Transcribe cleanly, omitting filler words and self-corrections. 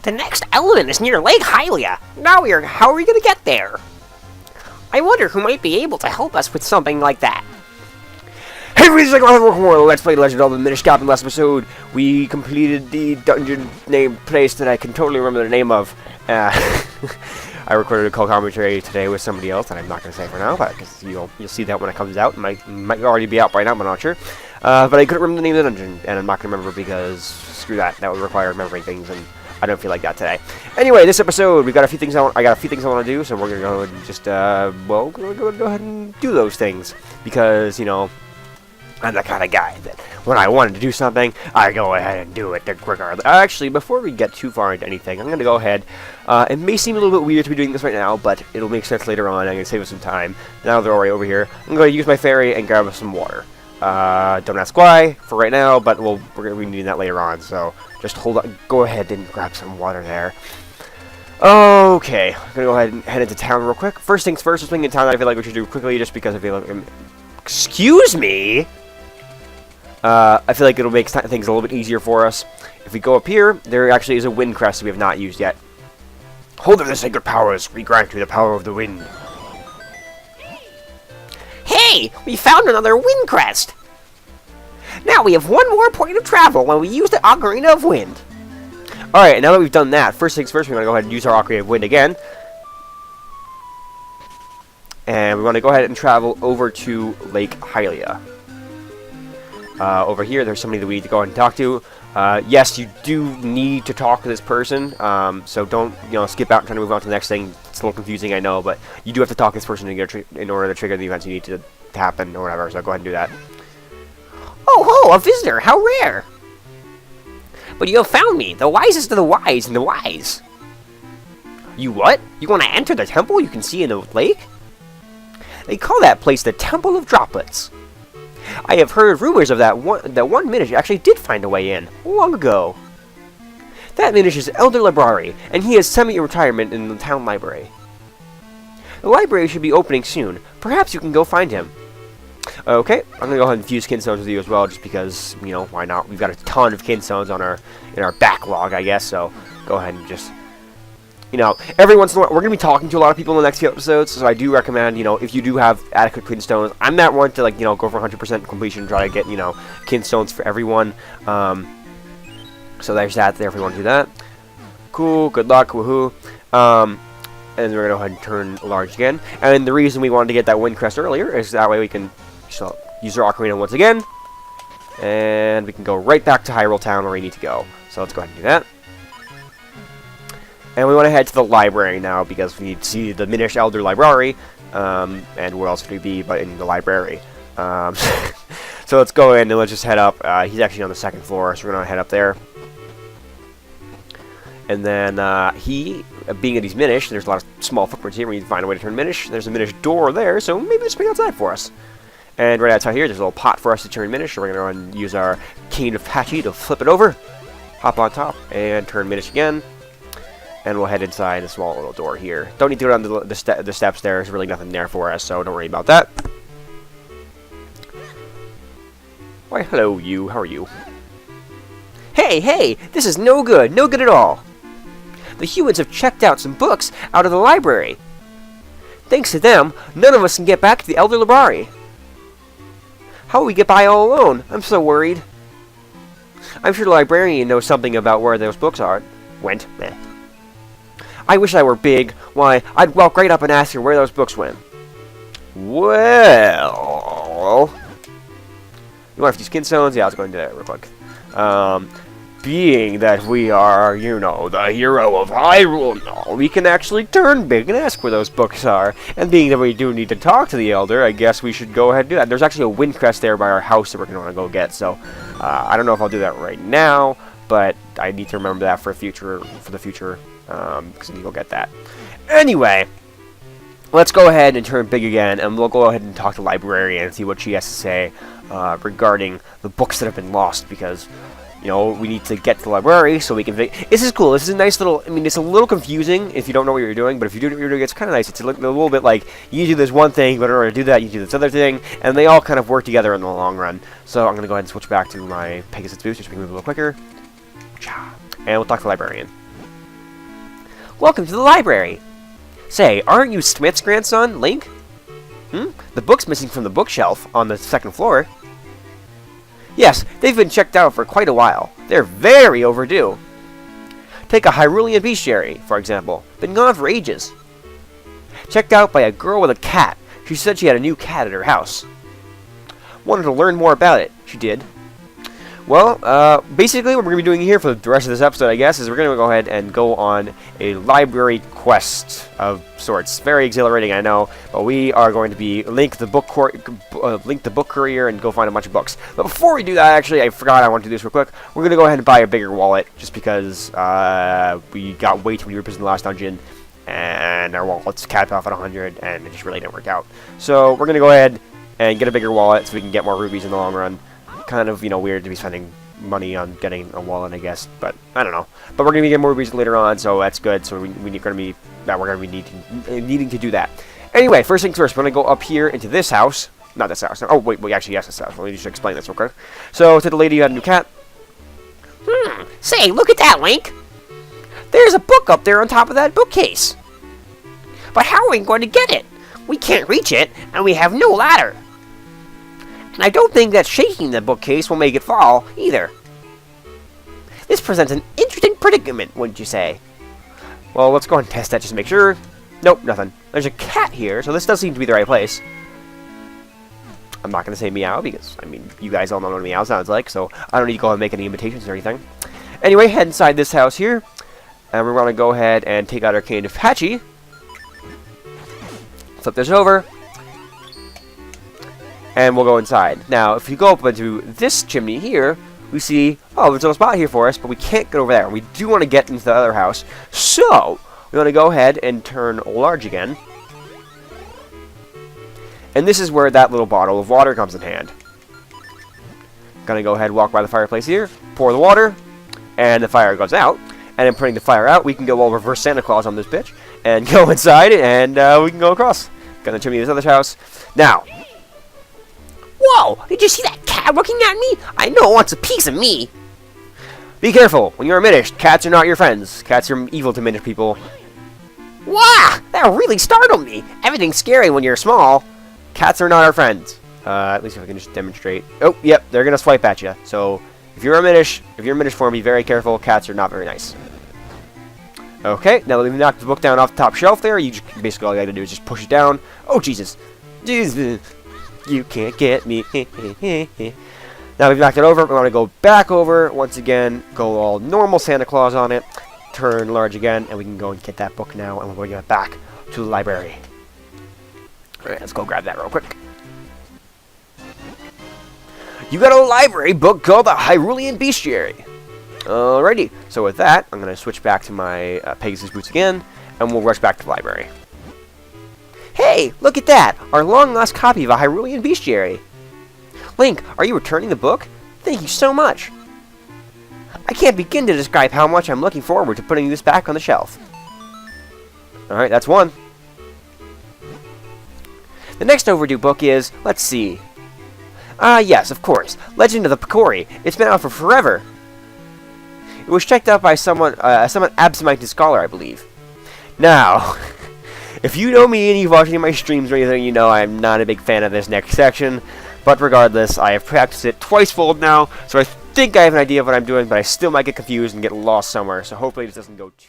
The next element is near Lake Hylia. How are we gonna get there? I wonder who might be able to help us with something like that. Hey, let's play Legend of the Minish. In last episode, we completed the dungeon name place that I can totally remember the name of. I recorded a call commentary today with somebody else that I'm not going to say for now, but because you'll see that when it comes out. It might already be out by now, but I'm not sure. But I couldn't remember the name of the dungeon, and I'm not going to remember because screw that. That would require remembering things, and I don't feel like that today. Anyway, this episode we got a few things I got a few things I want to do, so we're going to go and just we're going to go ahead and do those things because I'm the kind of guy that when I wanted to do something, I go ahead and do it regardless. Actually, before we get too far into anything, I'm going to go ahead. It may seem a little bit weird to be doing this right now, but it'll make sense later on. I'm going to save us some time. Now they're already over here. I'm going to use my ferry and grab us some water. Don't ask why for right now, but we're going to be needing that later on. So just hold on. Go ahead and grab some water there. Okay, I'm going to go ahead and head into town real quick. First things first, let's swing in town that I feel like we should do quickly just because I feel like... Excuse me? I feel like it'll make things a little bit easier for us. If we go up here, there actually is a wind crest we have not used yet. Hold of the sacred powers, we grant you the power of the wind. Hey, we found another wind crest. Now we have one more point of travel when we use the Ocarina of Wind. Alright, now that we've done that, first things first, we're going to go ahead and use our Ocarina of Wind again. And we want to go ahead and travel over to Lake Hylia. Over here, there's somebody that we need to go ahead and talk to. Yes, you do need to talk to this person, so don't, skip out and try to move on to the next thing. It's a little confusing, I know, but you do have to talk to this person in order to trigger the events you need to happen or whatever, so go ahead and do that. Oh, ho, a visitor! How rare! But you have found me, the wisest of the wise and the wise. You what? You want to enter the temple you can see in the lake? They call that place the Temple of Droplets. I have heard rumors of that one Minish actually did find a way in, long ago. That Minish is Elder Library, and he is semi-retirement in the town library. The library should be opening soon. Perhaps you can go find him. Okay, I'm going to go ahead and fuse kinstones with you as well, just because, why not? We've got a ton of kinstones in our backlog, I guess, so go ahead and just... every once in a while, we're going to be talking to a lot of people in the next few episodes, so I do recommend, if you do have adequate kinstones, I'm that one to, go for 100% completion and try to get, kinstones for everyone. So there's that there if we want to do that. Cool, good luck, woohoo. And we're going to go ahead and turn large again. And the reason we wanted to get that wind crest earlier is that way we can use our Ocarina once again. And we can go right back to Hyrule Town where we need to go. So let's go ahead and do that. And we want to head to the library now because we need to see the Minish Elder Library. And where else would we be but in the library? So let's go in and let's just head up. He's actually on the second floor, so we're going to head up there. And then being that he's Minish, there's a lot of small footprints here. We need to find a way to turn Minish. There's a Minish door there, so maybe it's wait outside for us. And right outside here, there's a little pot for us to turn Minish. So we're going to go and use our Cane of Patchy to flip it over. Hop on top and turn Minish again. And we'll head inside the small little door here. Don't need to go down the steps there. There's really nothing there for us, so don't worry about that. Why, hello, you. How are you? Hey, this is no good. No good at all. The humans have checked out some books out of the library. Thanks to them, none of us can get back to the Elder Library. How will we get by all alone? I'm so worried. I'm sure the librarian knows something about where those books went. Meh. I wish I were big. Why, I'd walk right up and ask her where those books went. Well... You want a few skin stones? Yeah, I was going to do that real quick. Being that we are, the hero of Hyrule, we can actually turn big and ask where those books are. And being that we do need to talk to the Elder, I guess we should go ahead and do that. There's actually a wind crest there by our house that we're going to want to go get. So, I don't know if I'll do that right now, but I need to remember that for the future, because I need to go get that. Anyway, let's go ahead and turn big again, and we'll go ahead and talk to the librarian and see what she has to say regarding the books that have been lost, because... we need to get to the library so we can... This is cool. This is a nice little... it's a little confusing if you don't know what you're doing, but if you do know what you're doing, it's kind of nice. It's a little bit like, you do this one thing, but in order to do that, you do this other thing, and they all kind of work together in the long run. So I'm going to go ahead and switch back to my Pegasus boost, just to move a little quicker. And we'll talk to the librarian. Welcome to the library. Say, aren't you Smith's grandson, Link? The book's missing from the bookshelf on the second floor. Yes, they've been checked out for quite a while. They're very overdue. Take a Hyrulean bestiary, for example. Been gone for ages. Checked out by a girl with a cat. She said she had a new cat at her house. Wanted to learn more about it. She did. Well, basically what we're going to be doing here for the rest of this episode, I guess, is we're going to go ahead and go on a library quest of sorts. Very exhilarating, I know, but we are going to be link the book courier and go find a bunch of books. But before we do that, actually, I forgot I want to do this real quick. We're going to go ahead and buy a bigger wallet, just because we got way too many rupees in the last dungeon, and our wallet's capped off at 100, and it just really didn't work out. So we're going to go ahead and get a bigger wallet so we can get more rupees in the long run. Kind of, weird to be spending money on getting a wallet, I guess, but I don't know. But we're gonna be getting more rupees later on, so that's good. So we're gonna be needing to do that. Anyway, first things first, we're gonna go up here into this house. Not this house. Oh wait, actually yes, this house. Let me just explain this real quick. So to the lady who had a new cat. Say, look at that, Link. There's a book up there on top of that bookcase. But how are we going to get it? We can't reach it, and we have no ladder. And I don't think that shaking the bookcase will make it fall, either. This presents an interesting predicament, wouldn't you say? Well, let's go ahead and test that just to make sure. Nope, nothing. There's a cat here, so this does seem to be the right place. I'm not going to say meow, because, you guys all know what a meow sounds like, so I don't need to go ahead and make any imitations or anything. Anyway, head inside this house here, and we're going to go ahead and take out our cane of Patchy. Flip this over. And we'll go inside. Now, if you go up into this chimney here, we see, oh, there's a spot here for us, but we can't get over there. We do want to get into the other house. So, we want to go ahead and turn large again. And this is where that little bottle of water comes in hand. Gonna go ahead and walk by the fireplace here, pour the water, and the fire goes out. And then putting the fire out, we can go all reverse Santa Claus on this bitch, and go inside, and we can go across. Gonna chimney this other house. Now, whoa! Did you see that cat looking at me? I know it wants a piece of me. Be careful. When you're a Minish, cats are not your friends. Cats are evil to Minish people. Wow! That really startled me. Everything's scary when you're small. Cats are not our friends. At least if I can just demonstrate. Oh, yep, they're gonna swipe at you. So, if you're a Minish form, be very careful. Cats are not very nice. Okay, now that we've knocked the book down off the top shelf there, you just basically all you gotta do is just push it down. Oh, Jesus. Jesus. You can't get me. Now we've knocked it over. We want to go back over once again. Go all normal Santa Claus on it. Turn large again, and we can go and get that book now. And we're going to get back to the library. All right, let's go grab that real quick. You got a library book called the Hyrulean Bestiary. Alrighty. So with that, I'm going to switch back to my Pegasus boots again, and we'll rush back to the library. Hey, look at that! Our long-lost copy of a Hyrulean Bestiary. Link, are you returning the book? Thank you so much. I can't begin to describe how much I'm looking forward to putting this back on the shelf. Alright, that's one. The next overdue book is, let's see. Yes, of course. Legend of the Picori. It's been out for forever. It was checked out by someone absent-minded scholar, I believe. Now... If you know me and you've watched any of my streams or anything, you know I'm not a big fan of this next section. But regardless, I have practiced it twice fold now, so I think I have an idea of what I'm doing, but I still might get confused and get lost somewhere, so hopefully this doesn't go too...